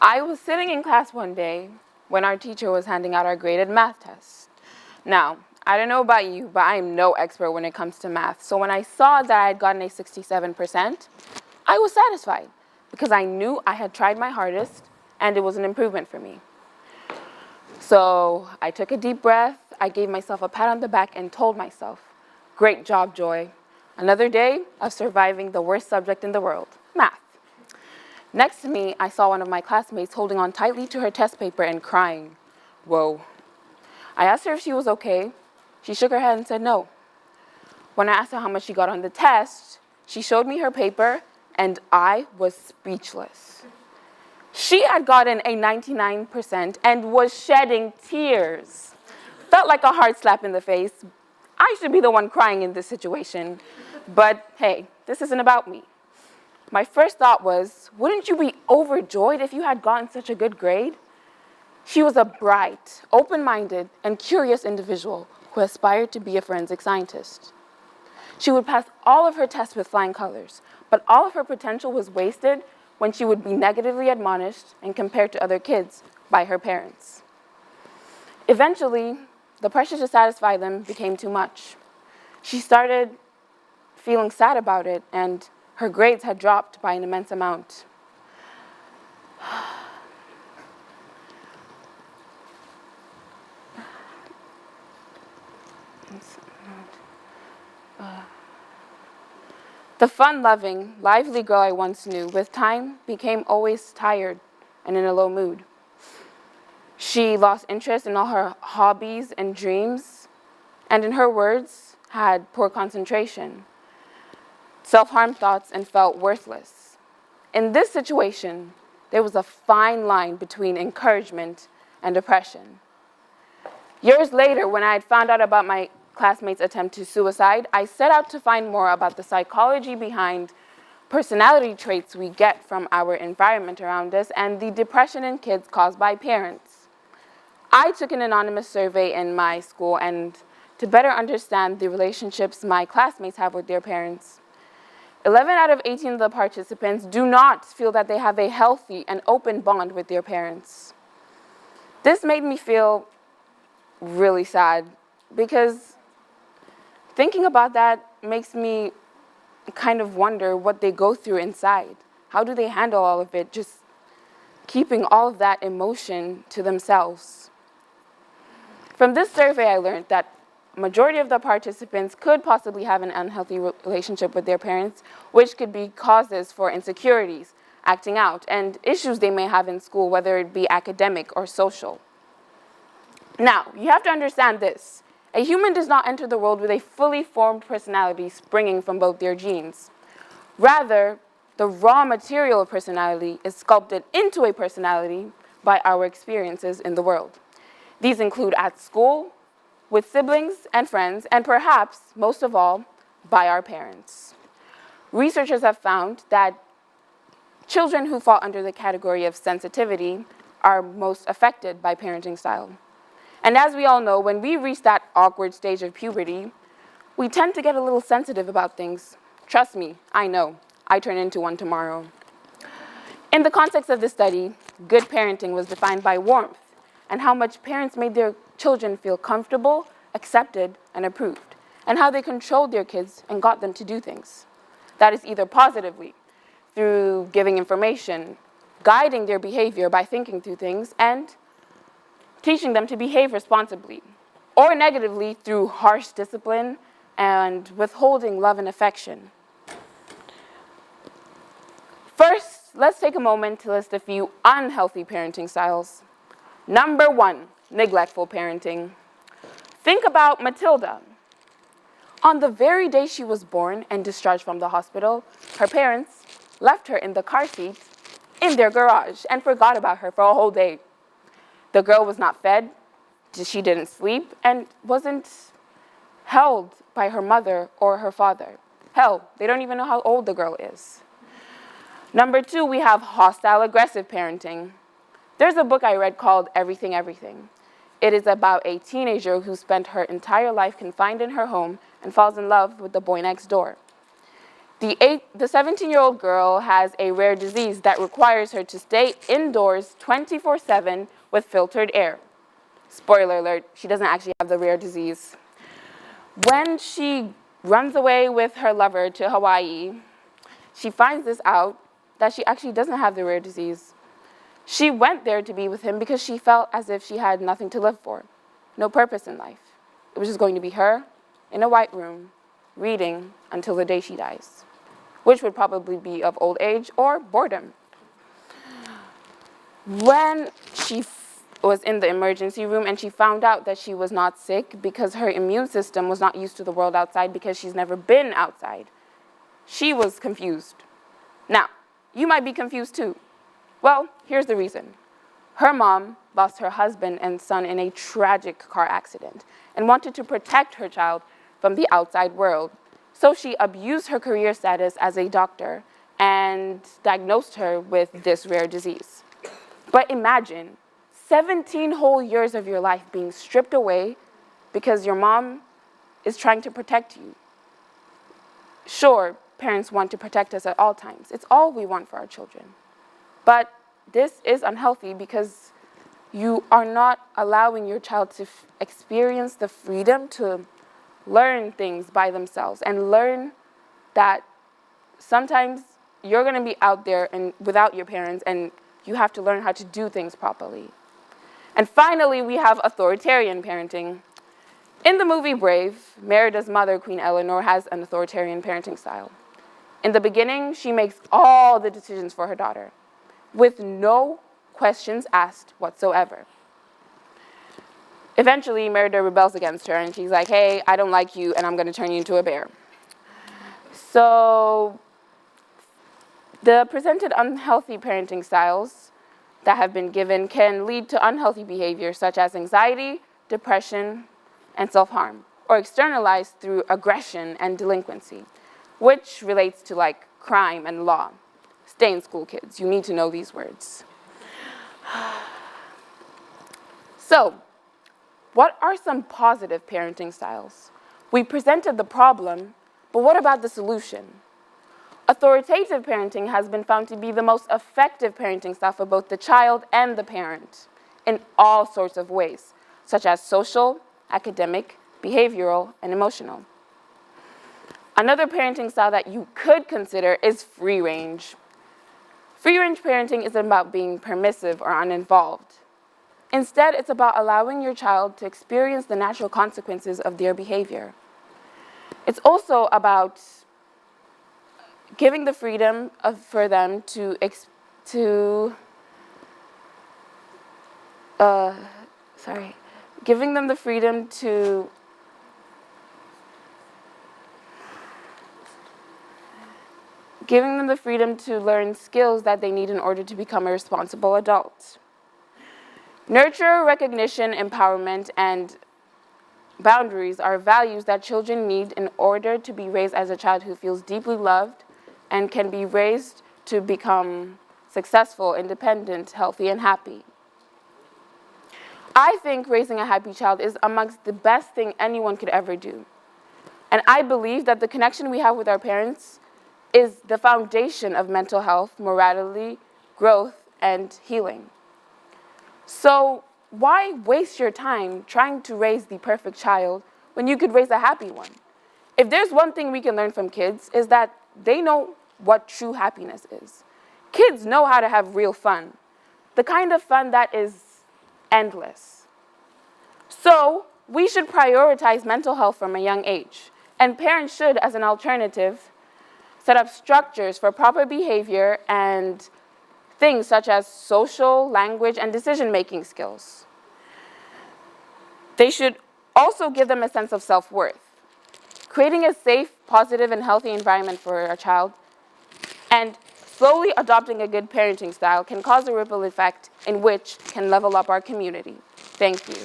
I was sitting in class one day when our teacher was handing out our graded math test. Now, I don't know about you, but I am no expert when it comes to math. So when I saw that I had gotten a 67%, I was satisfied because I knew I had tried my hardest and it was an improvement for me. So I took a deep breath, I gave myself a pat on the back and told myself, "Great job, Joy. Another day of surviving the worst subject in the world, math." Next to me, I saw one of my classmates holding on tightly to her test paper and crying. Whoa. I asked her if she was okay. She shook her head and said no. When I asked her how much she got on the test, she showed me her paper and I was speechless. She had gotten a 99% and was shedding tears. Felt like a hard slap in the face. I should be the one crying in this situation. But hey, this isn't about me. My first thought was, wouldn't you be overjoyed if you had gotten such a good grade? She was a bright, open-minded, and curious individual who aspired to be a forensic scientist. She would pass all of her tests with flying colors, but all of her potential was wasted when she would be negatively admonished and compared to other kids by her parents. Eventually, the pressure to satisfy them became too much. She started feeling sad about it, and her grades had dropped by an immense amount. The fun-loving, lively girl I once knew, with time, became always tired and in a low mood. She lost interest in all her hobbies and dreams, and in her words, had poor concentration, self-harm thoughts, and felt worthless. In this situation, there was a fine line between encouragement and depression. Years later, when I had found out about my classmate's attempt to suicide, I set out to find more about the psychology behind personality traits we get from our environment around us and the depression in kids caused by parents. I took an anonymous survey in my school and to better understand the relationships my classmates have with their parents. 11 out of 18 of the participants do not feel that they have a healthy and open bond with their parents. This made me feel really sad because thinking about that makes me kind of wonder what they go through inside. How do they handle all of it, just keeping all of that emotion to themselves? From this survey, I learned that majority of the participants could possibly have an unhealthy relationship with their parents, which could be causes for insecurities, acting out, and issues they may have in school, whether it be academic or social. Now, you have to understand this. A human does not enter the world with a fully formed personality springing from both their genes. Rather, the raw material of personality is sculpted into a personality by our experiences in the world. These include at school, with siblings and friends, and perhaps, most of all, by our parents. Researchers have found that children who fall under the category of sensitivity are most affected by parenting style. And as we all know, when we reach that awkward stage of puberty, we tend to get a little sensitive about things. Trust me, I know. I turn into one tomorrow. In the context of this study, good parenting was defined by warmth and how much parents made their children feel comfortable, accepted, and approved, and how they controlled their kids and got them to do things. That is either positively, through giving information, guiding their behavior by thinking through things, and teaching them to behave responsibly, or negatively through harsh discipline and withholding love and affection. First, let's take a moment to list a few unhealthy parenting styles. Number 1, neglectful parenting. Think about Matilda. On the very day she was born and discharged from the hospital, her parents left her in the car seat in their garage and forgot about her for a whole day. The girl was not fed, she didn't sleep, and wasn't held by her mother or her father. Hell, they don't even know how old the girl is. Number 2, we have hostile, aggressive parenting. There's a book I read called Everything, Everything. It is about a teenager who spent her entire life confined in her home and falls in love with the boy next door. The 17-year-old girl has a rare disease that requires her to stay indoors 24/7 with filtered air. Spoiler alert, she doesn't actually have the rare disease. When she runs away with her lover to Hawaii, she finds this out that she actually doesn't have the rare disease. She went there to be with him because she felt as if she had nothing to live for, no purpose in life. It was just going to be her in a white room, reading until the day she dies, which would probably be of old age or boredom. When she was in the emergency room and she found out that she was not sick because her immune system was not used to the world outside because she's never been outside, she was confused. Now, you might be confused too. Well, here's the reason. Her mom lost her husband and son in a tragic car accident and wanted to protect her child from the outside world. So she abused her career status as a doctor and diagnosed her with this rare disease. But imagine 17 whole years of your life being stripped away because your mom is trying to protect you. Sure, parents want to protect us at all times. It's all we want for our children. But this is unhealthy because you are not allowing your child to experience the freedom to learn things by themselves and learn that sometimes you're going to be out there and without your parents and you have to learn how to do things properly. And finally, we have authoritarian parenting. In the movie Brave, Merida's mother, Queen Eleanor, has an authoritarian parenting style. In the beginning, she makes all the decisions for her daughter, with no questions asked whatsoever. Eventually, Merida rebels against her, and she's like, hey, I don't like you, and I'm going to turn you into a bear. So the presented unhealthy parenting styles that have been given can lead to unhealthy behavior such as anxiety, depression, and self-harm, or externalized through aggression and delinquency, which relates to like crime and law. Stay in school, kids. You need to know these words. So, what are some positive parenting styles? We presented the problem, but what about the solution? Authoritative parenting has been found to be the most effective parenting style for both the child and the parent in all sorts of ways, such as social, academic, behavioral, and emotional. Another parenting style that you could consider is free range. Free range parenting isn't about being permissive or uninvolved. Instead, it's about allowing your child to experience the natural consequences of their behavior. It's also about giving the freedom for them to giving them the freedom to learn skills that they need in order to become a responsible adult. Nurture, recognition, empowerment, and boundaries are values that children need in order to be raised as a child who feels deeply loved and can be raised to become successful, independent, healthy, and happy. I think raising a happy child is amongst the best thing anyone could ever do. And I believe that the connection we have with our parents is the foundation of mental health, morality, growth, and healing. So why waste your time trying to raise the perfect child when you could raise a happy one? If there's one thing we can learn from kids is that they know what true happiness is. Kids know how to have real fun, the kind of fun that is endless. So we should prioritize mental health from a young age, and parents should, as an alternative, set up structures for proper behavior and things such as social, language, and decision-making skills. They should also give them a sense of self-worth. Creating a safe, positive, and healthy environment for a child and slowly adopting a good parenting style can cause a ripple effect in which can level up our community. Thank you.